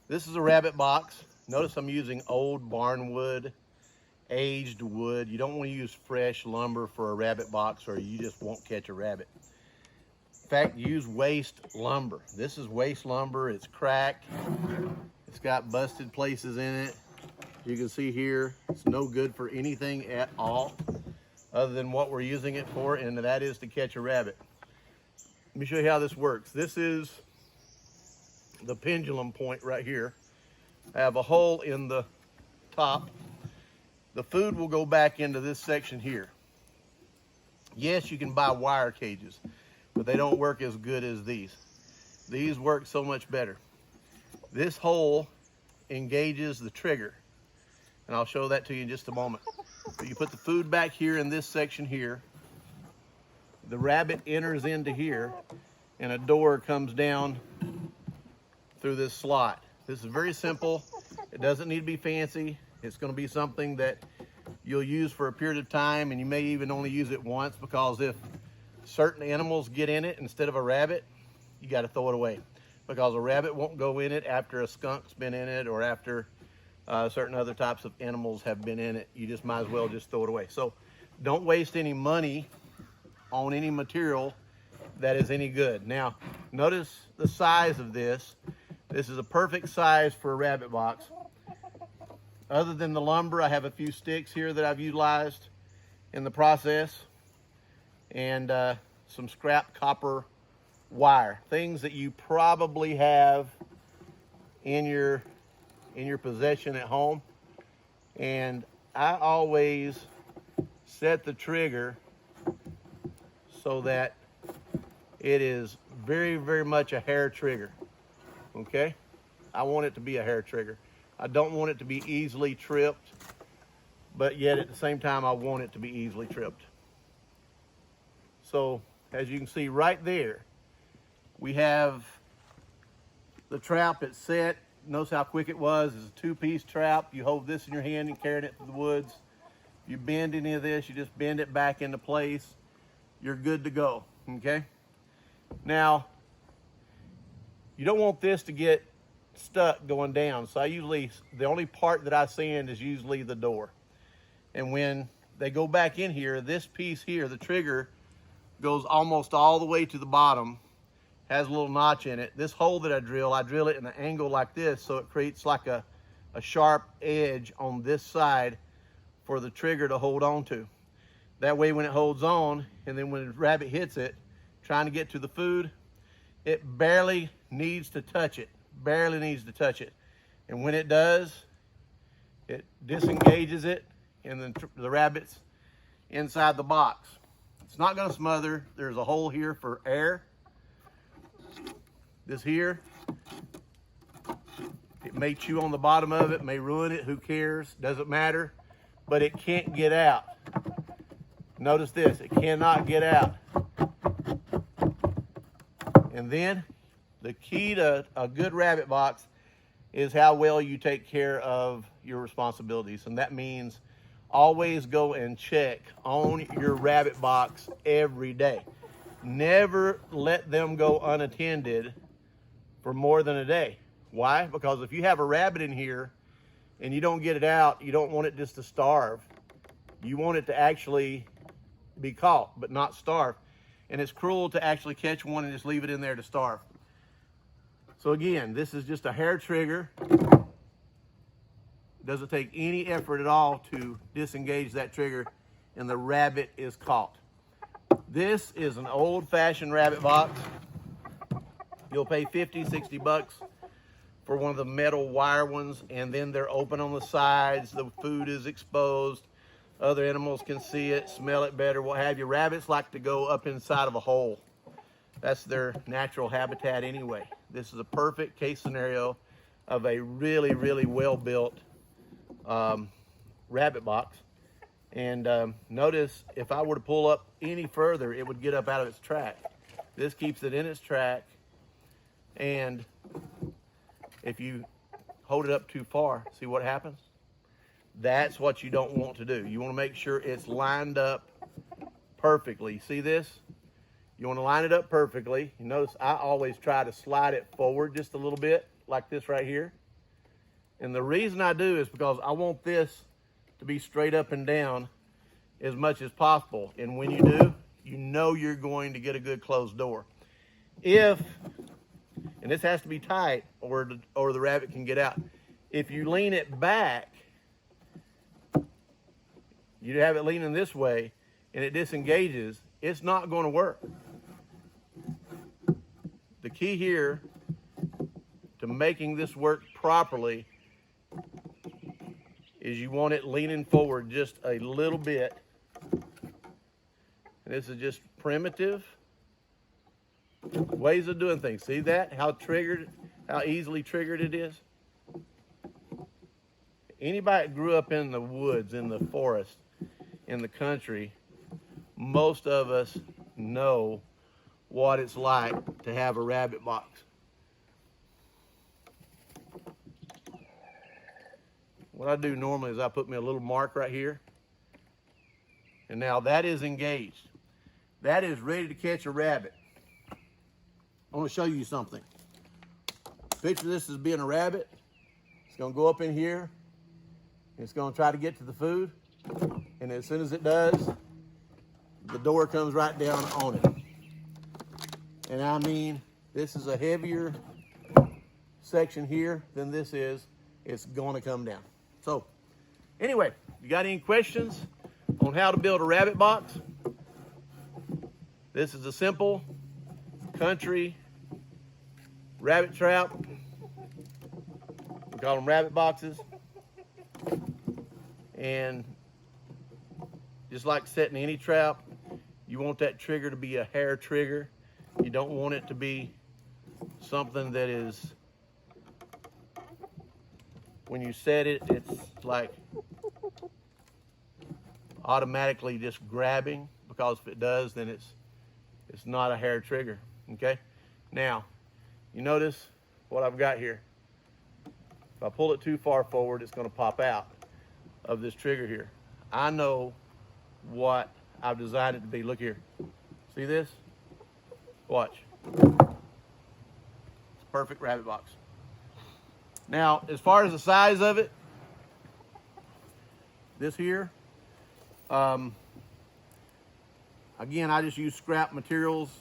This is a rabbit box. Notice I'm using old barn wood, aged wood. You don't want to use fresh lumber for a rabbit box or you just won't catch a rabbit. In fact, use waste lumber. This is waste lumber. It's cracked. It's got busted places in it. You can see here, it's no good for anything at all other than what we're using it for, and that is to catch a rabbit. Let me show you how this works. This is the pendulum point right here. I have a hole in the top. The food will go back into this section here. Yes, you can buy wire cages, but they don't work as good as these. These work so much better. This hole engages the trigger, and I'll show that to you in just a moment. But you put the food back here in this section here. The rabbit enters into here, and a door comes down through this slot. This is very simple. It doesn't need to be fancy. It's going to be something that you'll use for a period of time, and you may even only use it once, because if certain animals get in it instead of a rabbit, you got to throw it away, because a rabbit won't go in it after a skunk's been in it or after certain other types of animals have been in it. You just might as well just throw it away. So don't waste any money on any material that is any good. Now, notice the size of this. This is a perfect size for a rabbit box. Other than the lumber, I have a few sticks here that I've utilized in the process, and some scrap copper wire, things that you probably have in your possession at home. And I always set the trigger so that it is very, very much a hair trigger. Okay, I want it to be a hair trigger. I don't want it to be easily tripped, but yet at the same time I want it to be easily tripped. So as you can see right there, we have the trap. It's set. Notice how quick it was. It's a two-piece trap. You hold this in your hand and carry it through the woods. If you bend any of this, you just bend it back into place. You're good to go. Okay, now you don't want this to get stuck going down. So the only part that I sand is usually the door. And when they go back in here, this piece here, the trigger, goes almost all the way to the bottom, has a little notch in it. This hole that I drill it in an angle like this, so it creates like a sharp edge on this side for the trigger to hold on to. That way when it holds on, and then when the rabbit hits it, trying to get to the food, it barely needs to touch it. Barely needs to touch it. And when it does, it disengages it, and then the rabbit's inside the box. It's not going to smother. There's a hole here for air. This here, it may chew on the bottom of it, may ruin it, who cares, doesn't matter, but it can't get out. Notice this, it cannot get out. And then the key to a good rabbit box is how well you take care of your responsibilities. And that means always go and check on your rabbit box every day. Never let them go unattended for more than a day. Why? Because if you have a rabbit in here and you don't get it out, you don't want it just to starve. You want it to actually be caught, but not starve. And it's cruel to actually catch one and just leave it in there to starve. So again, this is just a hair trigger. It doesn't take any effort at all to disengage that trigger, and the rabbit is caught. This is an old-fashioned rabbit box. You'll pay 50, 60 bucks for one of the metal wire ones, and then they're open on the sides. The food is exposed. Other animals can see it, smell it better, what have you. Rabbits like to go up inside of a hole. That's their natural habitat anyway. This is a perfect case scenario of a really, really well-built rabbit box. And notice if I were to pull up any further, it would get up out of its track. This keeps it in its track. And if you hold it up too far, see what happens? That's what you don't want to do. You want to make sure it's lined up perfectly. See this? You want to line it up perfectly. You notice I always try to slide it forward just a little bit, like this right here. And the reason I do is because I want this to be straight up and down as much as possible. And when you do, you know you're going to get a good closed door. And this has to be tight or the rabbit can get out. If you lean it back, you have it leaning this way and it disengages, it's not going to work. The key here to making this work properly is you want it leaning forward just a little bit. And this is just primitive ways of doing things. See that? How easily triggered it is? Anybody that grew up in the woods, in the forest, in the country, most of us know what it's like to have a rabbit box. What I do normally is I put me a little mark right here. And now that is engaged. That is ready to catch a rabbit. I want to show you something. Picture this as being a rabbit. It's going to go up in here. It's going to try to get to the food. And as soon as it does, the door comes right down on it. And I mean, this is a heavier section here than this is. It's going to come down. So, anyway, you got any questions on how to build a rabbit box? This is a simple country rabbit trap. We call them rabbit boxes. And just like setting any trap, you want that trigger to be a hair trigger. You don't want it to be something that is, when you set it, it's like automatically just grabbing, because if it does, then it's not a hair trigger, okay? Now, you notice what I've got here. If I pull it too far forward, it's gonna pop out of this trigger here. I know what I've designed it to be. Look here. See this? Watch. It's a perfect rabbit box. Now, as far as the size of it, this here, again, I just use scrap materials.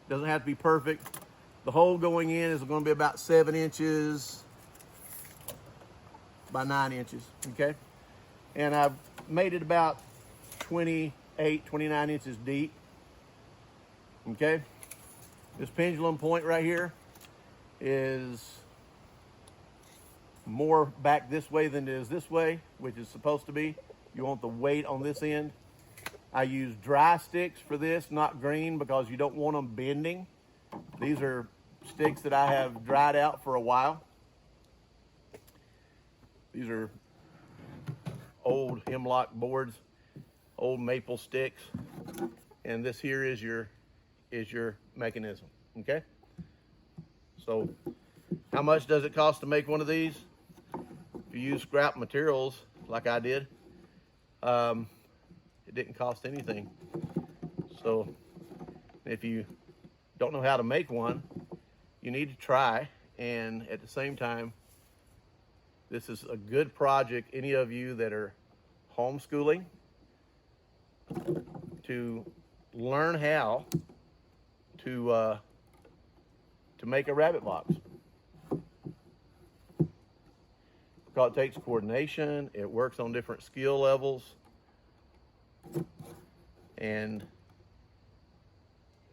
Doesn't have to be perfect. The hole going in is going to be about 7 inches by 9 inches, okay? And I've made it about 28, 29 inches deep, okay? This pendulum point right here is more back this way than it is this way, which is supposed to be. You want the weight on this end. I use dry sticks for this, not green, because you don't want them bending. These are sticks that I have dried out for a while. These are old hemlock boards, old maple sticks, and this here is your mechanism, okay? So how much does it cost to make one of these? If you use scrap materials like I did, it didn't cost anything. So if you don't know how to make one, you need to try. And at the same time, this is a good project. Any of you that are homeschooling, to learn how to make a rabbit box. Because it takes coordination, it works on different skill levels, and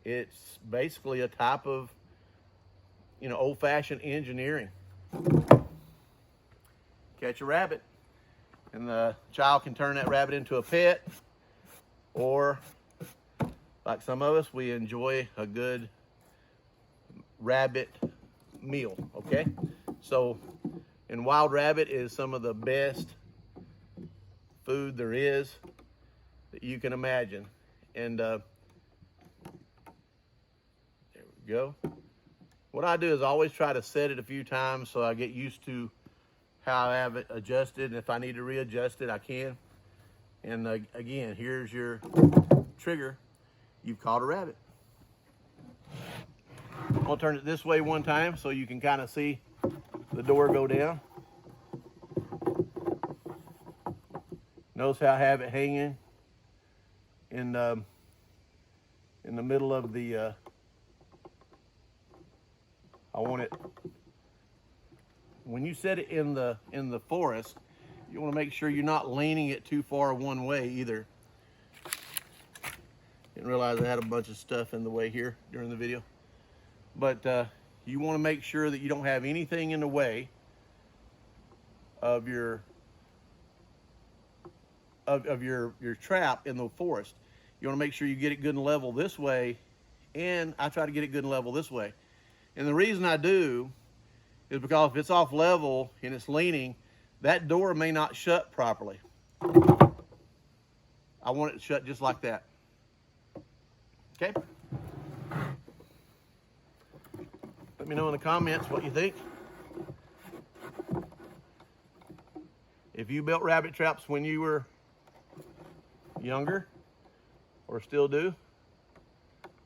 it's basically a type of, old-fashioned engineering. Catch a rabbit, and the child can turn that rabbit into a pet, or like some of us, we enjoy a good rabbit meal, okay? So, and wild rabbit is some of the best food there is that you can imagine. And there we go. What I do is I always try to set it a few times so I get used to how I have it adjusted. And if I need to readjust it, I can. And again, here's your trigger. You've caught a rabbit. I'm gonna turn it this way one time so you can kind of see the door go down. Notice how I have it hanging in the middle of the, I want it, when you set it in the forest, you want to make sure you're not leaning it too far one way either. Didn't realize I had a bunch of stuff in the way here during the video. But you want to make sure that you don't have anything in the way of your trap in the forest. You want to make sure you get it good and level this way, and I try to get it good and level this way. And the reason I do is because if it's off level and it's leaning, that door may not shut properly. I want it to shut just like that. Okay? Let me know in the comments what you think. If you built rabbit traps when you were younger or still do,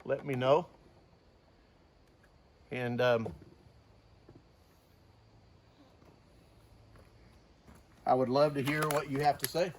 let me know. And I would love to hear what you have to say.